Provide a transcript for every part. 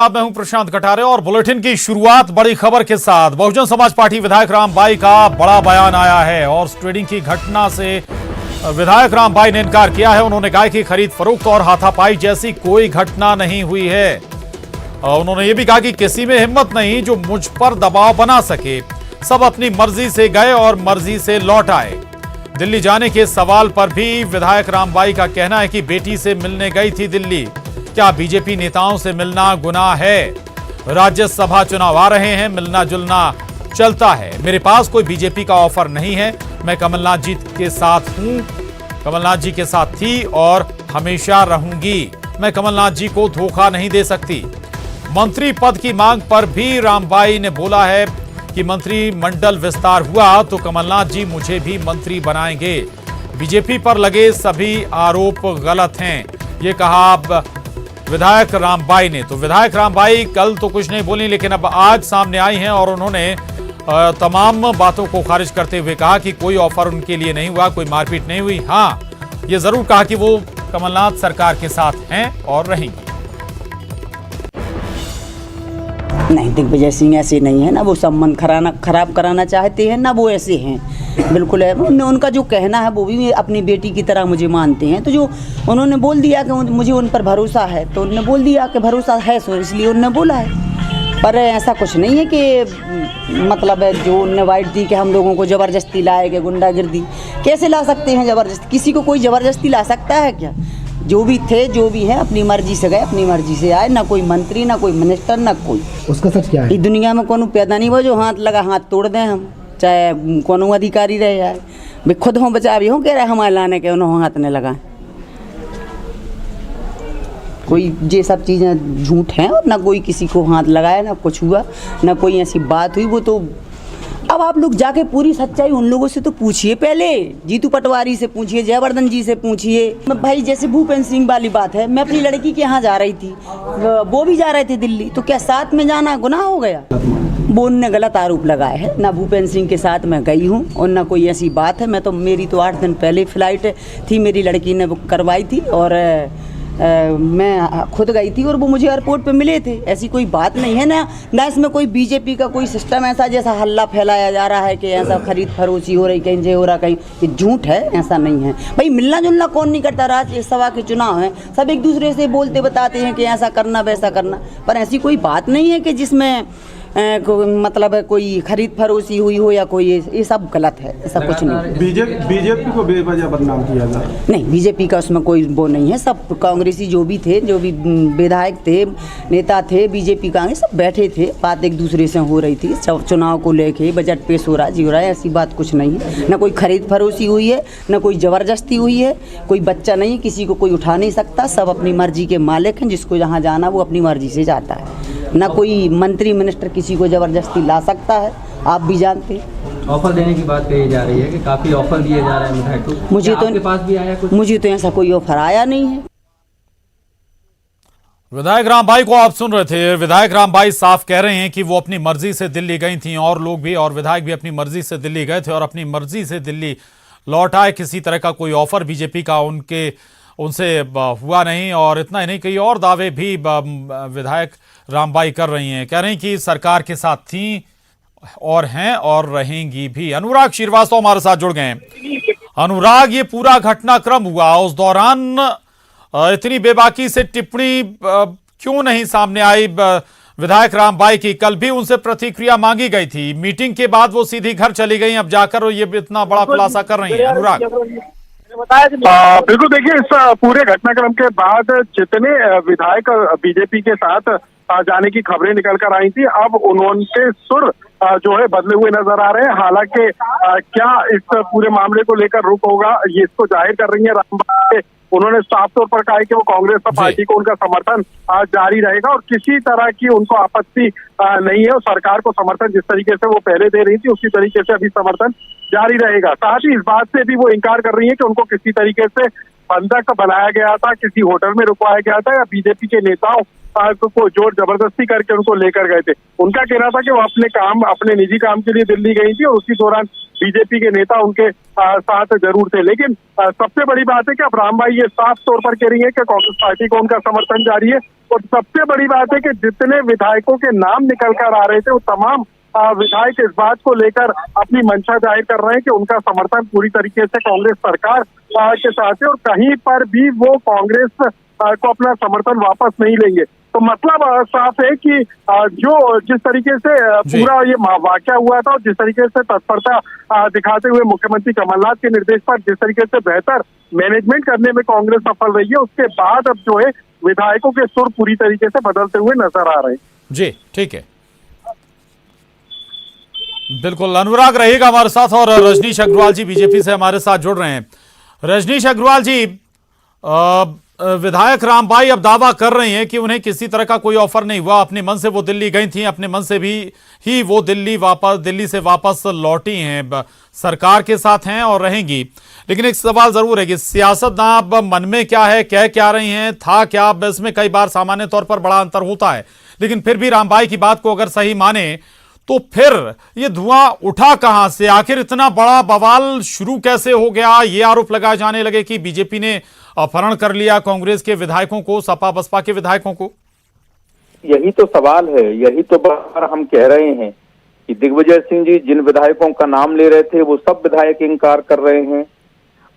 मैं हूं प्रशांत कटारे और बुलेटिन की शुरुआत बड़ी खबर के साथ। बहुजन समाज पार्टी विधायक रामबाई का बड़ा बयान आया है और ट्रेडिंग की घटना से विधायक रामबाई ने इनकार किया है। उन्होंने गाय की खरीद फरोख्त और हाथापाई जैसी कोई घटना नहीं हुई है। उन्होंने ये भी कहा कि किसी में हिम्मत नहीं जो मुझ पर दबाव बना सके। सब अपनी मर्जी से गए और मर्जी से लौट आए। दिल्ली जाने के सवाल पर भी विधायक रामबाई का कहना है कि बेटी से मिलने गई थी दिल्ली। क्या बीजेपी नेताओं से मिलना गुनाह है? राज्यसभा चुनाव आ रहे हैं, मिलना जुलना चलता है। मेरे पास कोई बीजेपी का ऑफर नहीं है। मैं कमलनाथ जी के साथ हूं, कमलनाथ जी के साथ थी और हमेशा रहूंगी। मैं कमलनाथ जी को धोखा नहीं दे सकती। मंत्री पद की मांग पर भी रामबाई ने बोला है कि मंत्रिमंडल विस्तार हुआ तो कमलनाथ जी मुझे भी मंत्री बनाएंगे। बीजेपी पर लगे सभी आरोप गलत हैं, ये कहा विधायक रामबाई ने। तो विधायक रामबाई कल तो कुछ नहीं बोली, लेकिन अब आज सामने आई हैं और उन्होंने तमाम बातों को खारिज करते हुए कहा कि कोई ऑफर उनके लिए नहीं हुआ, कोई मारपीट नहीं हुई। हाँ, ये जरूर कहा कि वो कमलनाथ सरकार के साथ हैं और रहेंगी। नहीं, दिग्विजय सिंह ऐसे नहीं है ना, वो संबंध खराब कराना चाहते हैं ना, वो ऐसे हैं बिल्कुल है। उनका जो कहना है वो भी अपनी बेटी की तरह मुझे मानते हैं। तो जो उन्होंने बोल दिया कि मुझे उन पर भरोसा है, तो उन्होंने बोल दिया कि भरोसा है, सो इसलिए उन्होंने बोला है। पर ऐसा कुछ नहीं है कि मतलब है जो उन्होंने वाइट दी कि हम लोगों को ज़बरदस्ती लाएंगे, गुंडागिर्दी कैसे ला सकते हैं ज़बरदस्ती? किसी को कोई ज़बरदस्ती ला सकता है क्या? जो भी थे जो भी है अपनी मर्जी से गए, अपनी मर्जी से आए। ना कोई मंत्री, ना कोई मिनिस्टर, ना कोई। उसका सच क्या है? इस दुनिया में कोनो पैदा नहीं हुआ जो हाथ लगा हाथ तोड़ दें हम, चाहे कोनो अधिकारी रहे जाए। वे खुद हों बचा भी हों, कह रहे हमारे लाने के उन्होंने हाथ नहीं लगाए। कोई ये सब चीज़ें झूठ हैं और ना कोई किसी को हाथ लगाया, ना कुछ हुआ, ना कोई ऐसी बात हुई। वो तो अब आप लोग जाके पूरी सच्चाई उन लोगों से तो पूछिए, पहले जीतू पटवारी से पूछिए, जयवर्धन जी से पूछिए। भाई जैसे भूपेंद्र सिंह वाली बात है, मैं अपनी लड़की के यहाँ जा रही थी, वो भी जा रहे थे दिल्ली, तो क्या साथ में जाना गुनाह हो गया? वो उनने गलत आरोप लगाए हैं। ना भूपेंद्र सिंह के साथ मैं गई हूँ और ना कोई ऐसी बात है। मैं तो मेरी तो 8 दिन पहले फ्लाइट थी, मेरी लड़की ने बुक करवाई थी और मैं खुद गई थी और वो मुझे एयरपोर्ट पे मिले थे। ऐसी कोई बात नहीं है ना इसमें कोई बीजेपी का कोई सिस्टम ऐसा जैसा हल्ला फैलाया जा रहा है कि ऐसा खरीद फरोशी हो रही, कहीं जे हो रहा, कहीं ये झूठ है, ऐसा नहीं है। भाई मिलना जुलना कौन नहीं करता? राज्यसभा के चुनाव हैं, सब एक दूसरे से बोलते बताते हैं कि ऐसा करना वैसा करना, पर ऐसी कोई बात नहीं है कि जिसमें मतलब कोई खरीद फरोशी हुई हो या कोई, ये सब गलत है, ऐसा कुछ नहीं। बीजेपी को बेवजह बदनाम किया जा रहा है। नहीं, बीजेपी का उसमें कोई वो नहीं है। सब कांग्रेसी जो भी थे, जो भी विधायक थे, नेता थे, बीजेपी कांग्रेस सब बैठे थे, बात एक दूसरे से हो रही थी। चुनाव को लेके बजट पेश हो रहा है, जी हो रहा है, ऐसी बात कुछ नहीं है। ना कोई खरीद फरोशी हुई है, ना कोई ज़बरदस्ती हुई है। कोई बच्चा नहीं, किसी को कोई उठा नहीं सकता। सब अपनी मर्जी के मालिक हैं, जिसको जहाँ जाना वो अपनी मर्जी से जाता है। ना कोई मंत्री मिनिस्टर किसी को ज़बरदस्ती ला सकता है, आप भी जानते हैं। ऑफर देने की बात कही जा रही है कि काफ़ी ऑफर दिए जा रहे हैं विधायक को। मुझे तो आपके पास भी आया कुछ? मुझे तो ऐसा कोई ऑफर आया नहीं है। विधायक रामबाई को आप सुन रहे थे। विधायक रामबाई साफ कह रहे हैं कि वो अपनी मर्जी से दिल्ली गई थी और लोग भी और विधायक भी अपनी मर्जी से दिल्ली गए थे और अपनी मर्जी से दिल्ली लौट आए। किसी तरह का कोई ऑफर बीजेपी का उनसे हुआ नहीं। और इतना ही नहीं, कई और दावे भी विधायक रामबाई कर रही हैं। कह रही कि सरकार के साथ थी और हैं और रहेंगी भी। अनुराग श्रीवास्तव हमारे साथ जुड़ गए हैं। अनुराग, ये पूरा घटनाक्रम हुआ, उस दौरान इतनी बेबाकी से टिप्पणी क्यों नहीं सामने आई विधायक रामबाई की? कल भी उनसे प्रतिक्रिया मांगी गई थी, मीटिंग के बाद वो सीधी घर चली गई, अब जाकर ये इतना बड़ा खुलासा कर रही हैं। अनुराग, बिल्कुल, देखिए इस पूरे घटनाक्रम के बाद जितने विधायक बीजेपी के साथ जाने की खबरें निकल कर आई थी, अब उनके सुर जो है बदले हुए नजर आ रहे हैं। हालांकि क्या इस पूरे मामले को लेकर रुख होगा, ये इसको जाहिर कर रही है रामबाई। उन्होंने साफ तौर पर कहा है कि वो कांग्रेस पार्टी को उनका समर्थन जारी रहेगा और किसी तरह की उनको आपत्ति नहीं है। और सरकार को समर्थन जिस तरीके से वो पहले दे रही थी, उसी तरीके से अभी समर्थन जारी रहेगा। साथ ही इस बात से भी वो इनकार कर रही है कि उनको किसी तरीके से बंधक बनाया गया था, किसी होटल में रुकवाया गया था या बीजेपी के नेताओं को जोर जबरदस्ती करके उनको लेकर गए थे। उनका कहना था कि वो अपने निजी काम के लिए दिल्ली गई थी और उसी दौरान बीजेपी के नेता उनके साथ जरूर थे। लेकिन सबसे बड़ी बात है कि अब रामबाई ये साफ तौर पर कह रही है कि कांग्रेस पार्टी को उनका समर्थन जारी है। और सबसे बड़ी बात है कि जितने विधायकों के नाम निकल कर आ रहे थे वो तमाम विधायक इस बात को लेकर अपनी मंशा जाहिर कर रहे हैं कि उनका समर्थन पूरी तरीके से कांग्रेस सरकार के साथ है और कहीं पर भी वो कांग्रेस को अपना समर्थन वापस नहीं लेंगे। तो मतलब साफ है कि जिस तरीके से पूरा ये वाकया हुआ था और जिस तरीके से तत्परता दिखाते हुए मुख्यमंत्री कमलनाथ के निर्देश पर जिस तरीके से बेहतर मैनेजमेंट करने में कांग्रेस सफल रही है, उसके बाद अब जो है विधायकों के सुर पूरी तरीके से बदलते हुए नजर आ रहे हैं। जी ठीक है, बिल्कुल अनुराग रहेगा हमारे साथ और रजनीश अग्रवाल जी बीजेपी से हमारे साथ जुड़ रहे हैं। रजनीश अग्रवाल जी, विधायक रामबाई अब दावा कर रही हैं कि उन्हें किसी तरह का कोई ऑफर नहीं हुआ, अपने मन से वो दिल्ली गई थी, अपने मन से भी ही वो दिल्ली से वापस लौटी हैं, सरकार के साथ हैं और रहेंगी। लेकिन एक सवाल जरूर है कि सियासतदान अब मन में क्या है, कह क्या रही हैं, था क्या, इसमें कई बार सामान्य तौर पर बड़ा अंतर होता है। लेकिन फिर भी रामबाई की बात को अगर सही माने तो फिर ये धुआं उठा कहां से? आखिर इतना बड़ा बवाल शुरू कैसे हो गया? ये आरोप लगाए जाने लगे कि बीजेपी ने अपहरण कर लिया कांग्रेस के विधायकों को, सपा बसपा के विधायकों को। यही तो सवाल है, यही तो बार हम कह रहे हैं कि दिग्विजय सिंह जी जिन विधायकों का नाम ले रहे थे वो सब विधायक इंकार कर रहे हैं।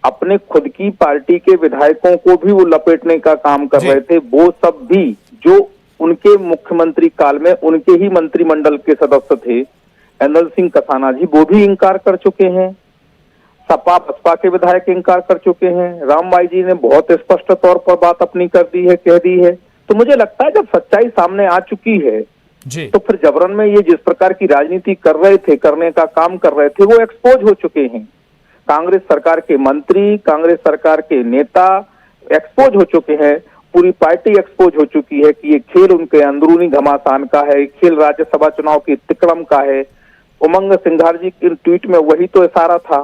अपने खुद की पार्टी के विधायकों को भी वो लपेटने का काम कर रहे थे। वो सब भी जो उनके मुख्यमंत्री काल में उनके ही मंत्रिमंडल के सदस्य थे, एनएल सिंह कसाना जी, वो भी इंकार कर चुके हैं। सपा बसपा के विधायक इंकार कर चुके हैं। रामबाई जी ने बहुत स्पष्ट तौर पर बात अपनी कर दी है, कह दी है। तो मुझे लगता है जब सच्चाई सामने आ चुकी है जी, तो फिर जबरन में ये जिस प्रकार की राजनीति कर रहे थे, करने का काम कर रहे थे, वो एक्सपोज हो चुके हैं। कांग्रेस सरकार के मंत्री, कांग्रेस सरकार के नेता एक्सपोज हो चुके हैं। पूरी पार्टी एक्सपोज हो चुकी है कि ये खेल उनके अंदरूनी घमासान का है, खेल राज्यसभा चुनाव की तिक्रम का है। उमंग सिंघार जी के ट्वीट में वही तो इशारा था,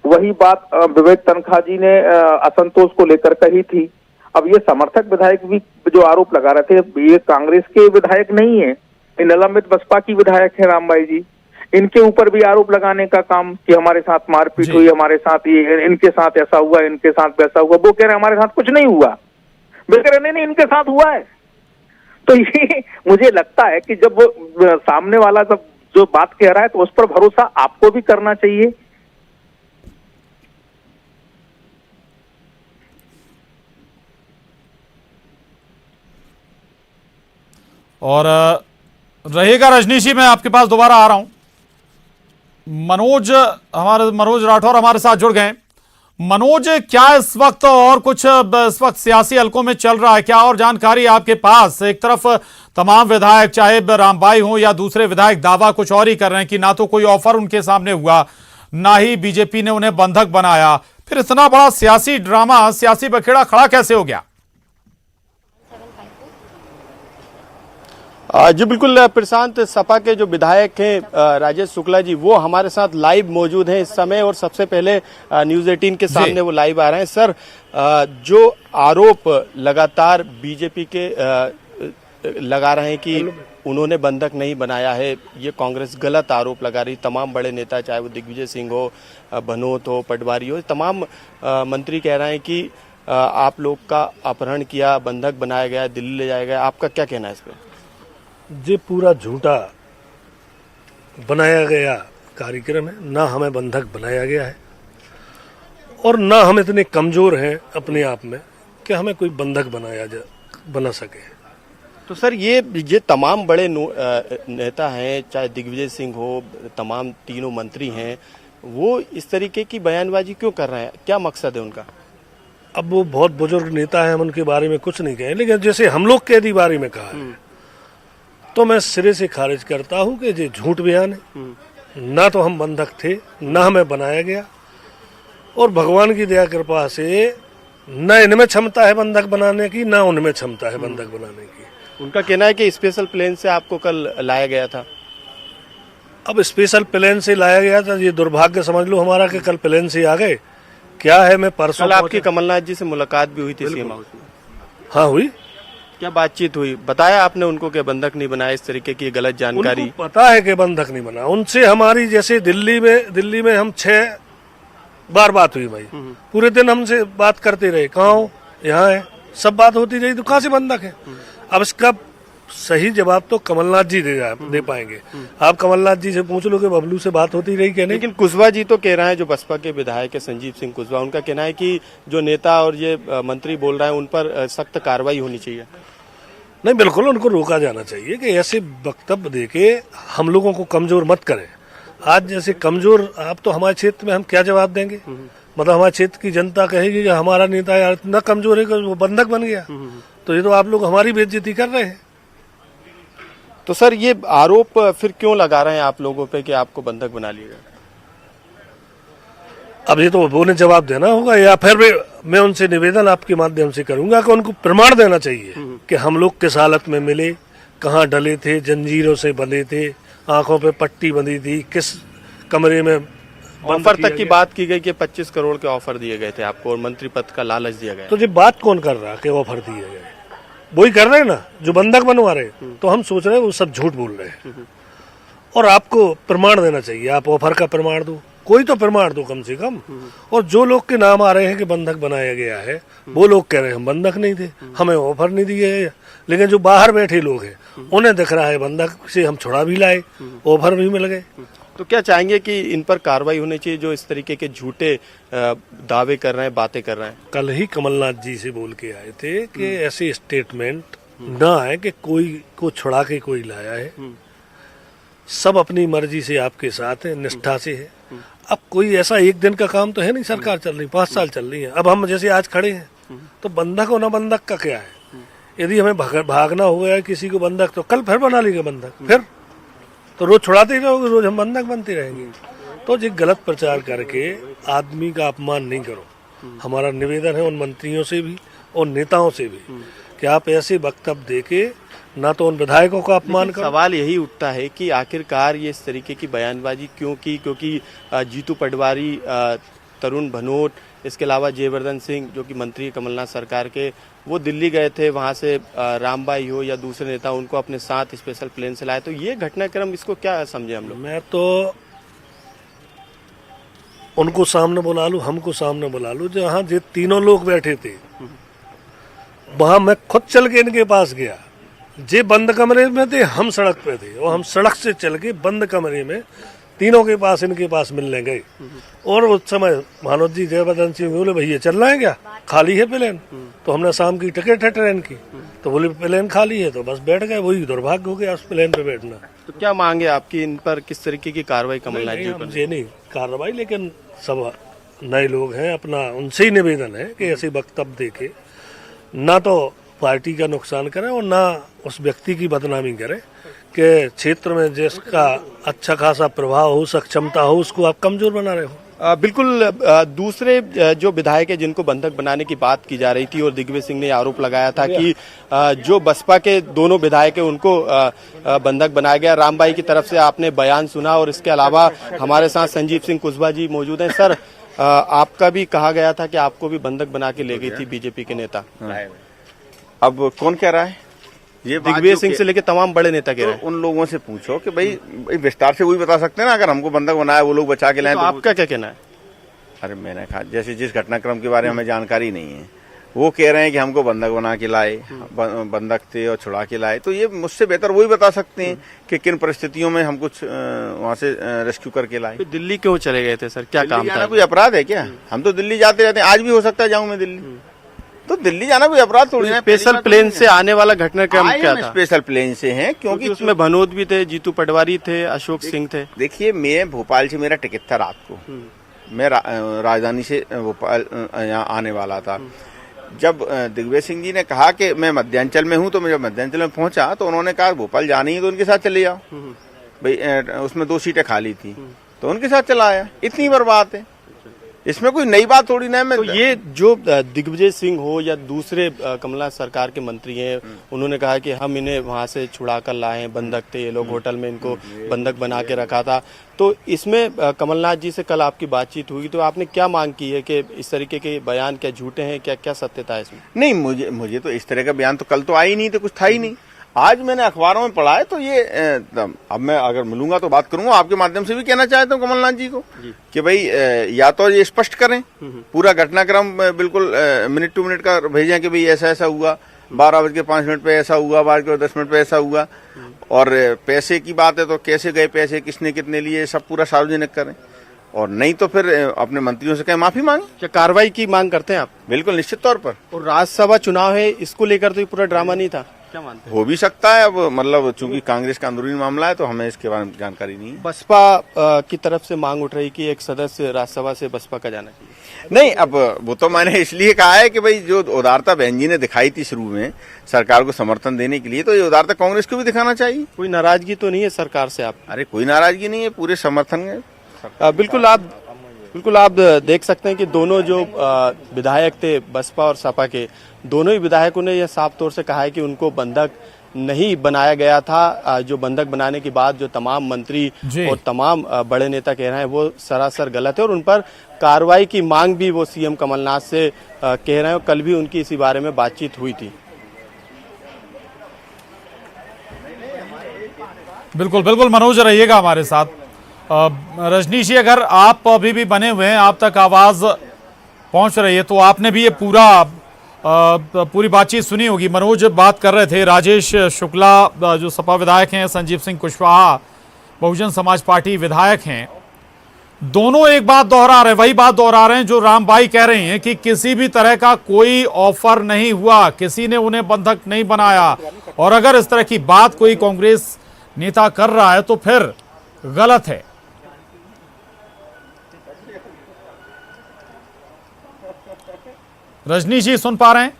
वही बात विवेक तनखा जी ने असंतोष को लेकर कही थी। अब ये समर्थक विधायक भी जो आरोप लगा रहे थे, ये कांग्रेस के विधायक नहीं है, निलंबित बसपा की विधायक है रामबाई जी। इनके ऊपर भी आरोप लगाने का काम कि हमारे साथ मारपीट हुई, हमारे साथ ये, इनके साथ ऐसा हुआ, इनके साथ वैसा हुआ। वो कह रहे हमारे साथ कुछ नहीं हुआ, वे कह रहे नहीं इनके साथ हुआ है। तो ये मुझे लगता है कि जब वो सामने वाला जब जो बात कह रहा है तो उस पर भरोसा आपको भी करना चाहिए। और रहेगा रजनीश जी, मैं आपके पास दोबारा आ रहा हूं। मनोज राठौर हमारे साथ जुड़ गए। मनोज, क्या इस वक्त और कुछ इस वक्त सियासी हलकों में चल रहा है, क्या और जानकारी आपके पास? एक तरफ तमाम विधायक, चाहे रामबाई हो या दूसरे विधायक, दावा कुछ और ही कर रहे हैं कि ना तो कोई ऑफर उनके सामने हुआ, ना ही बीजेपी ने उन्हें बंधक बनाया। फिर इतना बड़ा सियासी ड्रामा, सियासी बखेड़ा खड़ा कैसे हो गया? जी बिल्कुल प्रशांत, सपा के जो विधायक हैं राजेश शुक्ला जी, वो हमारे साथ लाइव मौजूद हैं इस समय और सबसे पहले न्यूज 18 के सामने वो लाइव आ रहे हैं। सर, जो आरोप लगातार बीजेपी के लगा रहे हैं कि उन्होंने बंधक नहीं बनाया है, ये कांग्रेस गलत आरोप लगा रही। तमाम बड़े नेता, चाहे वो दिग्विजय सिंह हो, भनोत हो, पटवारी हो, तमाम मंत्री कह रहे हैं कि आप लोग का अपहरण किया, बंधक बनाया गया, दिल्ली ले जाया गया। आपका क्या कहना है इस पर? ये पूरा झूठा बनाया गया कार्यक्रम है। ना हमें बंधक बनाया गया है और ना हम इतने कमजोर हैं अपने आप में कि हमें कोई बंधक बना सके। तो सर, ये तमाम बड़े नेता हैं, चाहे दिग्विजय सिंह हो, तमाम तीनों मंत्री हैं, वो इस तरीके की बयानबाजी क्यों कर रहे हैं? क्या मकसद है उनका? अब वो बहुत बुजुर्ग नेता है, हम उनके बारे में कुछ नहीं कहें, लेकिन जैसे हम लोग के बारे में कहा है तो मैं सिरे से खारिज करता हूं कि ये झूठ बयान है। ना तो हम बंधक थे, ना हमें बनाया गया, और भगवान की दया कृपा से न इनमें क्षमता है बंधक बनाने की, ना उनमें क्षमता है बंधक बनाने की। उनका कहना है कि स्पेशल प्लेन से आपको कल लाया गया था। अब स्पेशल प्लेन से लाया गया था, ये दुर्भाग्य समझ लो हमारा कि कल प्लेन से आ गए। क्या है, मैं परसों कल आपकी कमलनाथ जी से मुलाकात भी हुई थी सीएम हाउस में। हाँ हुई, क्या बातचीत हुई, बताया आपने उनको कि बंधक नहीं बनाया, इस तरीके की गलत जानकारी? उनको पता है कि बंधक नहीं बना। उनसे हमारी जैसे दिल्ली में हम 6 बार बात हुई भाई, पूरे दिन हमसे बात करते रहे, कहाँ हो, यहाँ है, सब बात होती रही, तो कहाँ से बंधक है? अब इसका सही जवाब तो कमलनाथ जी दे पाएंगे। आप कमलनाथ जी से पूछ लो कि बबलू से बात होती रही क्या नहीं। लेकिन कुशवाहा जी तो कह रहे हैं, जो बसपा के विधायक है संजीव सिंह कुशवाहा, उनका कहना है कि जो नेता और ये मंत्री बोल रहे हैं उन पर सख्त कार्रवाई होनी चाहिए। नहीं, बिल्कुल उनको रोका जाना चाहिए कि ऐसे वक्तव्य देके हम लोगों को कमजोर मत करें। आज जैसे कमजोर आप तो हमारे क्षेत्र में हम क्या जवाब देंगे? मतलब हमारे क्षेत्र की जनता कहेगी कि हमारा नेता यार इतना कमजोर है कि वो बंधक बन गया, तो ये तो आप लोग हमारी बेइज्जती कर रहे हैं। तो सर ये आरोप फिर क्यों लगा रहे हैं आप लोगों पे कि आपको बंधक बना लिया गया? अब ये तो वो ने जवाब देना होगा, या फिर मैं उनसे निवेदन आपके माध्यम से करूंगा कि उनको प्रमाण देना चाहिए कि हम लोग किस हालत में मिले, कहाँ डले थे, जंजीरों से बंधे थे, आंखों पे पट्टी बंधी थी, किस कमरे में। ऑफर तक की बात की गई कि 25 करोड़ के ऑफर दिए गए थे आपको और मंत्री पद का लालच दिया गया। तो ये बात कौन कर रहा कि ऑफर दिए गए? वही कर रहे हैं ना जो बंधक बनवा रहे। तो हम सोच रहे हैं वो सब झूठ बोल रहे हैं, और आपको प्रमाण देना चाहिए। आप ऑफर का प्रमाण दो, कोई तो प्रमाण दो कम से कम। और जो लोग के नाम आ रहे हैं कि बंधक बनाया गया है, वो लोग कह रहे हैं हम बंधक नहीं थे, हमें ऑफर नहीं दिए गए। लेकिन जो बाहर बैठे लोग हैं उन्हें दिख रहा है बंधक से हम छुड़ा भी लाए, ऑफर भी मिल गए। तो क्या चाहेंगे कि इन पर कार्रवाई होनी चाहिए जो इस तरीके के झूठे दावे कर रहे हैं, बातें कर रहे हैं? कल ही कमलनाथ जी से बोल के आए थे कि ऐसे स्टेटमेंट ना आए कि कोई को छुड़ा के कोई लाया है। सब अपनी मर्जी से आपके साथ है, निष्ठा से है। अब कोई ऐसा एक दिन का काम तो है नहीं, सरकार चल रही 5 साल चल रही है। अब हम जैसे आज खड़े हैं तो बंधक होना बंधक का क्या है? यदि हमें भागना हो गया किसी को बंधक, तो कल फिर बना लेंगे बंधक, फिर तो रोज छुड़ाते ही रहोगे, रोज हम बंधक बनते रहेंगे। तो ये गलत प्रचार करके आदमी का अपमान नहीं करो। हमारा निवेदन है उन मंत्रियों से भी और नेताओं से भी कि आप ऐसे वक्तव्य देके ना तो उन विधायकों का अपमान करो। सवाल यही उठता है कि आखिरकार ये इस तरीके की बयानबाजी क्यों की? क्योंकि जीतू पटवारी, तरुण भनोट, इसके अलावा जयवर्धन सिंह जो कि मंत्री कमलनाथ सरकार के, वो दिल्ली गए थे, वहां से रामबाई हो या दूसरे नेता उनको अपने साथ स्पेशल प्लेन से लाए। तो ये घटनाक्रम, इसको क्या समझे हम लोग? मैं तो उनको सामने बुला लूं, हमको सामने बुला लूं, जहां जो तीनों लोग बैठे थे वहां मैं खुद चल के इनके पास गया। जे बंद कमरे में थे, हम सड़क पे थे, और हम सड़क से चल के बंद कमरे में तीनों के पास इनके पास मिलने गए। और उस समय भानोद जी, जयवर्धन सिंह बोले भैया चल रहे हैं क्या, खाली है प्लेन? तो हमने शाम की टिकट है ट्रेन की, तो बोले प्लेन खाली है, तो बस बैठ गए। वही दुर्भाग्य हो गया उस प्लेन पे बैठना। तो क्या मांगे आपकी, इन पर किस तरीके की कार्रवाई कमलनाथ जी पर? ये नहीं कार्रवाई, लेकिन सब नए लोग हैं, अपना उनसे ही निवेदन है कि ऐसे वक्तव्य देके ना तो पार्टी का नुकसान करें और ना उस व्यक्ति की बदनामी करें कि क्षेत्र में जिसका अच्छा खासा प्रभाव हो, सक्षमता हो, उसको आप कमजोर बना रहे हो। बिल्कुल। दूसरे जो विधायक है जिनको बंधक बनाने की बात की जा रही थी, और दिग्विजय सिंह ने आरोप लगाया था कि जो बसपा के दोनों विधायक है उनको बंधक बनाया गया। रामबाई की तरफ से आपने बयान सुना, और इसके अलावा हमारे साथ संजीव सिंह कुशवाहा जी मौजूद हैं। सर, आपका भी कहा गया था कि आपको भी बंधक बना के ले गई थी बीजेपी के नेता। अब कौन कह रहा है? ये दिग्विजय सिंह से लेके तमाम बड़े नेता कह रहे हैं। उन लोगों से पूछो कि भाई विस्तार से वही बता सकते हैं ना। अगर हमको बंधक बनाया वो लोग बचा के लाए तो आपका क्या कहना है? अरे मैंने कहा जैसे जिस घटनाक्रम के बारे में हमें जानकारी नहीं है, वो कह रहे हैं कि हमको बंधक बना के लाए, बंधक थे और छुड़ा के लाए, तो ये मुझसे बेहतर वही बता सकते हैं कि किन परिस्थितियों में हम कुछ वहाँ से रेस्क्यू करके लाए। दिल्ली क्यों चले गए थे सर, क्या काम था? कोई अपराध है क्या? हम तो दिल्ली जाते रहते हैं, आज भी हो सकता है जाऊं मैं दिल्ली, तो दिल्ली जाना कोई अपराध थोड़ी है। स्पेशल प्लेन से आने वाला घटनाक्रम क्या था? स्पेशल प्लेन से हैं क्योंकि उसमें भनोद भी थे, जीतू पटवारी थे, अशोक सिंह थे। देखिए, मैं भोपाल से मेरा टिकट था रात को, मैं राजधानी से भोपाल यहाँ आने वाला था। जब दिग्विजय सिंह जी ने कहा कि मैं मध्यांचल में हूँ, तो मैं जब मध्यांचल में पहुंचा तो उन्होंने कहा भोपाल जानी है तो उनके साथ चले जाओ भाई। उसमें 2 सीटें खाली थी तो उनके साथ चला आया। इतनी बार बात है, इसमें कोई नई बात थोड़ी ना है। तो ये जो दिग्विजय सिंह हो या दूसरे कमलनाथ सरकार के मंत्री हैं, उन्होंने कहा कि हम इन्हें वहां से छुड़ा कर लाए हैं, बंधक थे ये लोग, होटल में इनको बंधक बना के रखा था। तो इसमें कमलनाथ जी से कल आपकी बातचीत हुई तो आपने क्या मांग की है कि इस तरीके के बयान क्या झूठे हैं, क्या क्या सत्यता है इसमें? नहीं, मुझे तो इस तरह का बयान तो कल तो आई नहीं, तो कुछ था ही नहीं। आज मैंने अखबारों में पढ़ा है, तो ये अब मैं अगर मिलूंगा तो बात करूंगा। आपके माध्यम से भी कहना चाहता हूँ कमलनाथ जी को कि भाई या तो ये स्पष्ट करें, पूरा घटनाक्रम बिल्कुल मिनट टू मिनट का भेजें कि भाई ऐसा ऐसा हुआ, 12:05 पे ऐसा हुआ, 12:10 पे ऐसा हुआ, और पैसे की बात है तो कैसे गए पैसे, किसने कितने लिए, सब पूरा सार्वजनिक करें। और नहीं तो फिर अपने मंत्रियों से कहें माफी मांगे। क्या कार्रवाई की मांग करते हैं आप? बिल्कुल, निश्चित तौर पर। और राज्यसभा चुनाव है, इसको लेकर तो ये पूरा ड्रामा नहीं था, क्या मानते हैं? हो भी सकता है, अब मतलब चूंकि कांग्रेस का अंदरूनी मामला है तो हमें इसके बारे में जानकारी नहीं है। बसपा की तरफ से मांग उठ रही कि एक सदस्य राज्यसभा से बसपा का जाना चाहिए। नहीं, अब वो तो मैंने इसलिए कहा है कि भाई जो उदारता बहन जी ने दिखाई थी शुरू में सरकार को समर्थन देने के लिए, तो ये उदारता कांग्रेस को भी दिखाना चाहिए। कोई नाराजगी तो नहीं है सरकार से आप? अरे कोई नाराजगी नहीं है, पूरे समर्थन है। बिल्कुल आप देख सकते हैं कि दोनों जो विधायक थे बसपा और सपा के, दोनों ही विधायकों ने यह साफ तौर से कहा है कि उनको बंधक नहीं बनाया गया था। जो बंधक बनाने के बाद जो तमाम मंत्री और तमाम बड़े नेता कह रहे हैं वो सरासर गलत है, और उन पर कार्रवाई की मांग भी वो सीएम कमलनाथ से कह रहे हैं। कल भी उनकी इसी बारे में बातचीत हुई थी। बिल्कुल बिल्कुल मनोज रहिएगा हमारे साथ। रजनीश जी, अगर आप अभी भी बने हुए हैं, आप तक आवाज पहुंच रही है, तो आपने भी ये पूरी बातचीत सुनी होगी। मनोज बात कर रहे थे, राजेश शुक्ला जो सपा विधायक हैं, संजीव सिंह कुशवाहा बहुजन समाज पार्टी विधायक हैं, दोनों एक बात दोहरा रहे हैं, वही बात दोहरा रहे हैं जो रामबाई कह रही हैं कि किसी भी तरह का कोई ऑफर नहीं हुआ, किसी ने उन्हें बंधक नहीं बनाया। और अगर इस तरह की बात कोई कांग्रेस नेता कर रहा है तो फिर गलत है। रजनी जी सुन पा रहे हैं?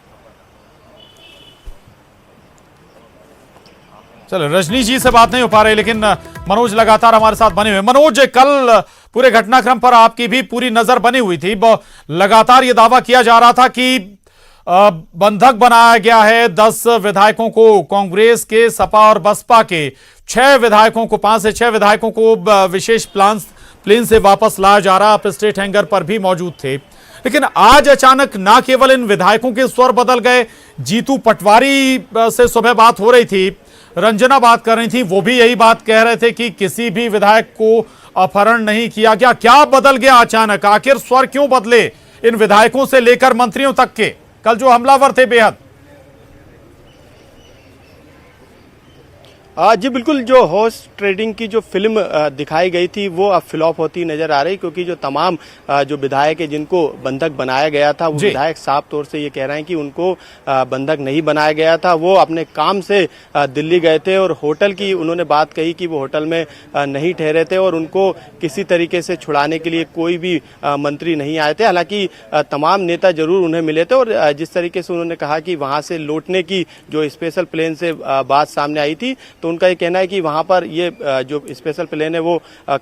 चलो, रजनी जी से बात नहीं हो पा रही, लेकिन मनोज लगातार हमारे साथ बने हुए। मनोज, कल पूरे घटनाक्रम पर आपकी भी पूरी नजर बनी हुई थी। लगातार ये दावा किया जा रहा था कि बंधक बनाया गया है 10 विधायकों को, कांग्रेस के, सपा और बसपा के 6 विधायकों को, 5 से 6 विधायकों को विशेष प्लेन से वापस लाया जा रहा। आप स्टेट हैंगर पर भी मौजूद थे, लेकिन आज अचानक ना केवल इन विधायकों के स्वर बदल गए, जीतू पटवारी से सुबह बात हो रही थी, रंजना बात कर रही थी, वो भी यही बात कह रहे थे कि किसी भी विधायक को अपहरण नहीं किया गया। क्या बदल गया अचानक? आखिर स्वर क्यों बदले इन विधायकों से लेकर मंत्रियों तक के? कल जो हमलावर थे बेहद। जी बिल्कुल, जो हॉर्स ट्रेडिंग की जो फिल्म दिखाई गई थी वो अब फ्लॉप होती नजर आ रही, क्योंकि जो तमाम जो विधायक है जिनको बंधक बनाया गया था, वो विधायक साफ तौर से ये कह रहे हैं कि उनको बंधक नहीं बनाया गया था। वो अपने काम से दिल्ली गए थे और होटल की उन्होंने बात कही कि वो होटल में नहीं ठहरे थे और उनको किसी तरीके से छुड़ाने के लिए कोई भी मंत्री नहीं आए थे। हालांकि तमाम नेता जरूर उन्हें मिले थे, और जिस तरीके से उन्होंने कहा कि वहां से लौटने की जो स्पेशल प्लेन से बात सामने आई थी, तो उनका ये कहना है कि वहां पर ये जो स्पेशल प्लेन है वो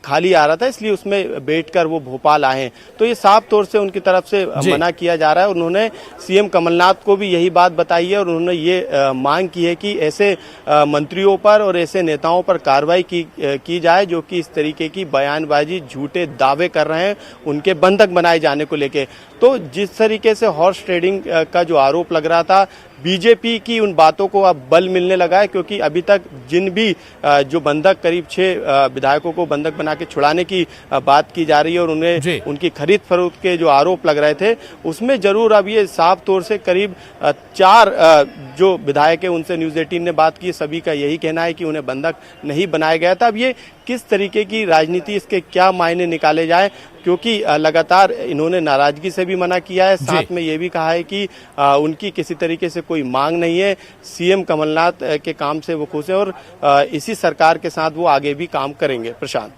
खाली आ रहा था, इसलिए उसमें बैठकर वो भोपाल आए हैं। तो ये साफ तौर से उनकी तरफ से मना किया जा रहा है। उन्होंने सीएम कमलनाथ को भी यही बात बताई है और उन्होंने ये मांग की है कि ऐसे मंत्रियों पर और ऐसे नेताओं पर कार्रवाई की जाए जो कि इस तरीके की बयानबाजी, झूठे दावे कर रहे हैं उनके बंधक बनाए जाने को लेके। तो जिस तरीके से हॉर्स ट्रेडिंग का जो आरोप लग रहा था, बीजेपी की उन बातों को अब बल मिलने लगा है, क्योंकि अभी तक जिन भी जो बंधक, करीब 6 विधायकों को बंधक बना के छुड़ाने की बात की जा रही है और उन्हें उनकी खरीद फरोख्त के जो आरोप लग रहे थे, उसमें जरूर अब ये साफ तौर से करीब 4 जो विधायक है उनसे न्यूज 18 ने बात की, सभी का यही कहना है कि उन्हें बंधक नहीं बनाया गया था। अब ये किस तरीके की राजनीति, इसके क्या मायने निकाले जाए, क्योंकि लगातार इन्होंने नाराजगी से भी मना किया है, साथ में ये भी कहा है कि उनकी किसी तरीके से कोई मांग नहीं है, सीएम कमलनाथ के काम से वो खुश है और इसी सरकार के साथ वो आगे भी काम करेंगे। प्रशांत।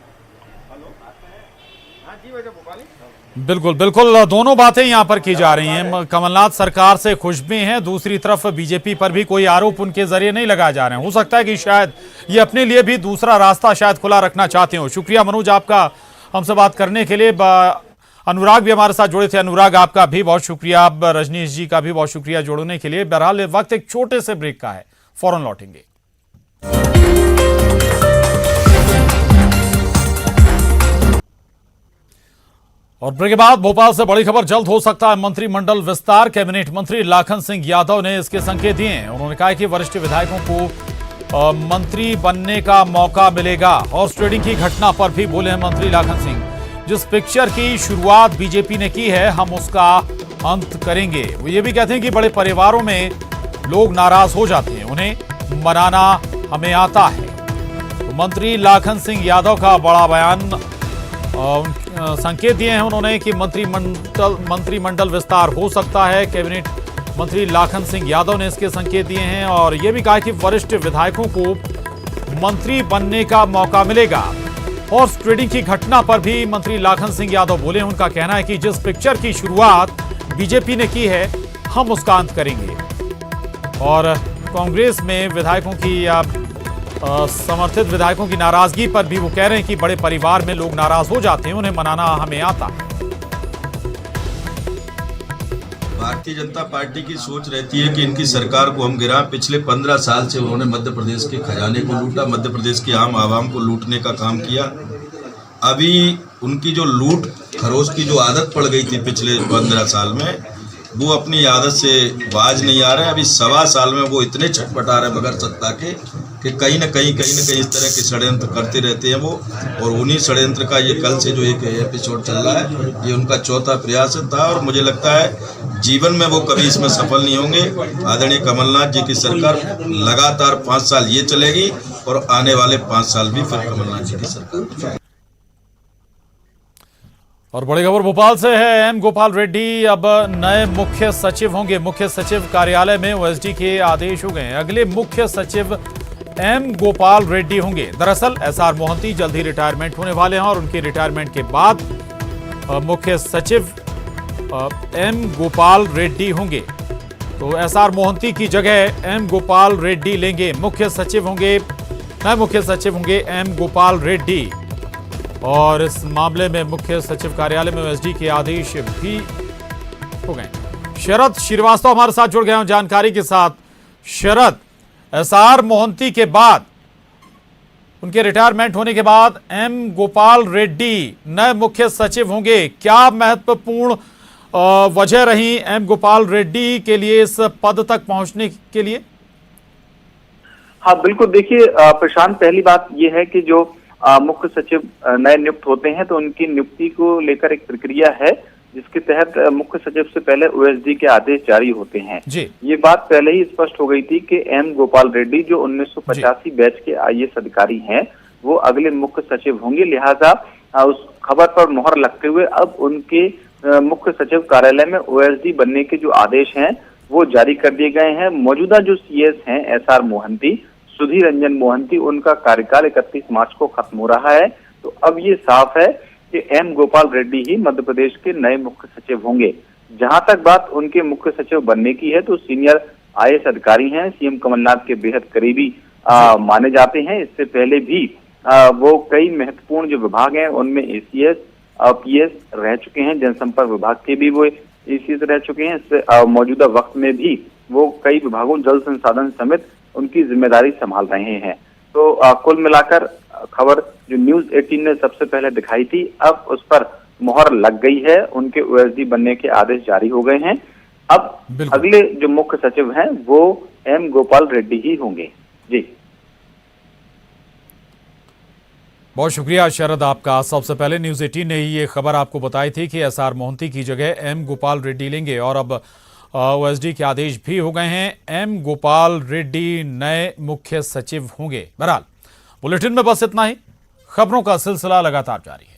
बिल्कुल बिल्कुल, दोनों बातें यहां पर की जा रही हैं। कमलनाथ सरकार से खुश भी हैं, दूसरी तरफ बीजेपी पर भी कोई आरोप उनके जरिए नहीं लगाए जा रहे हैं। हो सकता है कि शायद ये अपने लिए भी दूसरा रास्ता शायद खुला रखना चाहते हो। शुक्रिया मनोज आपका हमसे बात करने के लिए। अनुराग भी हमारे साथ जुड़े थे। अनुराग, आपका भी बहुत शुक्रिया, अब रजनीश जी का भी बहुत शुक्रिया जोड़ने के लिए। बहरहाल वक्त एक छोटे से ब्रेक का है, फौरन लौटेंगे। और ब्रेक के बाद भोपाल से बड़ी खबर, जल्द हो सकता है मंत्रिमंडल विस्तार। कैबिनेट मंत्री लाखन सिंह यादव ने इसके संकेत दिए हैं। उन्होंने कहा कि वरिष्ठ विधायकों को मंत्री बनने का मौका मिलेगा। हॉर्स ट्रेडिंग की घटना पर भी बोले हैं मंत्री लाखन सिंह। जिस पिक्चर की शुरुआत बीजेपी ने की है, हम उसका अंत करेंगे। वो ये भी कहते हैं कि बड़े परिवारों में लोग नाराज हो जाते हैं, उन्हें मनाना हमें आता है। तो मंत्री लाखन सिंह यादव का बड़ा बयान, संकेत दिए हैं उन्होंने कि मंत्रिमंडल विस्तार हो सकता है। कैबिनेट मंत्री लाखन सिंह यादव ने इसके संकेत दिए हैं और यह भी कहा कि वरिष्ठ विधायकों को मंत्री बनने का मौका मिलेगा। हॉर्स ट्रेडिंग की घटना पर भी मंत्री लाखन सिंह यादव बोले। उनका कहना है कि जिस पिक्चर की शुरुआत बीजेपी ने की है, हम उसका अंत करेंगे। और कांग्रेस में विधायकों की या समर्थित विधायकों की नाराजगी पर भी वो कह रहे हैं कि बड़े परिवार में लोग नाराज हो जाते हैं, उन्हें मनाना हमें आता है। भारतीय जनता पार्टी की सोच रहती है कि इनकी सरकार को हम गिराएं। पिछले 15 साल से उन्होंने मध्य प्रदेश के खजाने को लूटा, मध्य प्रदेश की आम आवाम को लूटने का काम किया। अभी उनकी जो लूट खरोच की जो आदत पड़ गई थी पिछले 15 साल में, वो अपनी आदत से बाज नहीं आ रहे। अभी 1.25 साल में वो इतने छटपटा रहे बगैर सत्ता के कि कहीं न कहीं इस तरह के षड्यंत्र करते रहते हैं वो। और उन्हीं षड्यंत्र का ये कल से जो एक एपिसोड चल रहा है, ये उनका चौथा प्रयास था। और मुझे लगता है जीवन में वो कभी इसमें सफल नहीं होंगे। आदरणीय कमलनाथ जी की सरकार लगातार 5 साल ये चलेगी और आने वाले 5 साल भी फिर कमलनाथ जी की सरकार। और बड़ी खबर भोपाल से है। एम गोपाल रेड्डी अब नए मुख्य सचिव होंगे। मुख्य सचिव कार्यालय में ओएसडी के आदेश हो गए। अगले मुख्य सचिव एम गोपाल रेड्डी होंगे। दरअसल एसआर मोहंती जल्द ही रिटायरमेंट होने वाले हैं और उनके रिटायरमेंट के बाद मुख्य सचिव एम गोपाल रेड्डी होंगे। तो एसआर मोहंती की जगह एम गोपाल रेड्डी लेंगे। मुख्य सचिव होंगे, नए मुख्य सचिव होंगे एम गोपाल रेड्डी। और इस मामले में मुख्य सचिव कार्यालय में ओएसडी के आदेश भी हो गए। शरद श्रीवास्तव हमारे साथ जुड़ गए हैं जानकारी के साथ। शरद, एसआर मोहंती के बाद, उनके रिटायरमेंट होने के बाद एम गोपाल रेड्डी नए मुख्य सचिव होंगे। क्या महत्वपूर्ण वजह रही एम गोपाल रेड्डी के लिए इस पद तक पहुंचने के लिए? हाँ बिल्कुल, देखिए प्रशांत, पहली बात यह है कि जो मुख्य सचिव नए नियुक्त होते हैं तो उनकी नियुक्ति को लेकर एक प्रक्रिया है जिसके तहत मुख्य सचिव से पहले ओएसडी के आदेश जारी होते हैं जी। ये बात पहले ही स्पष्ट हो गई थी कि एम गोपाल रेड्डी जो 1985 बैच के आईएएस अधिकारी हैं वो अगले मुख्य सचिव होंगे। लिहाजा उस खबर पर मोहर लगते हुए अब उनके मुख्य सचिव कार्यालय में ओएसडी बनने के जो आदेश हैं वो जारी कर दिए गए हैं। मौजूदा जो सीएस हैं एसआर मोहंती, सुधीर रंजन मोहंती, उनका कार्यकाल 31 मार्च को खत्म हो रहा है। तो अब ये साफ है कि एम गोपाल रेड्डी ही मध्य प्रदेश के नए मुख्य सचिव होंगे। जहां तक बात उनके मुख्य सचिव बनने की है तो सीनियर आईएएस अधिकारी हैं, सीएम कमलनाथ के बेहद करीबी माने जाते हैं। इससे पहले भी वो कई महत्वपूर्ण जो विभाग हैं उनमें एसीएस पीएस रह चुके हैं। जनसंपर्क विभाग के भी वो एसीएस रह चुके हैं। इससे मौजूदा वक्त में भी वो कई विभागों, जल संसाधन समेत उनकी जिम्मेदारी संभाल रहे हैं। तो कुल मिलाकर खबर जो न्यूज 18 ने सबसे पहले दिखाई थी, अब उस पर मोहर लग गई है। उनके ओएसडी बनने के आदेश जारी हो गए हैं। अब अगले जो मुख्य सचिव हैं वो एम गोपाल रेड्डी ही होंगे। जी, बहुत शुक्रिया शरद आपका। सबसे पहले न्यूज 18 ने ही ये खबर आपको बताई थी कि एसआर मोहंती की जगह एम गोपाल रेड्डी लेंगे और अब ओएसडी के आदेश भी हो गए हैं। एम गोपाल रेड्डी नए मुख्य सचिव होंगे। बहरहाल बुलेटिन में बस इतना ही। खबरों का सिलसिला लगातार जारी है।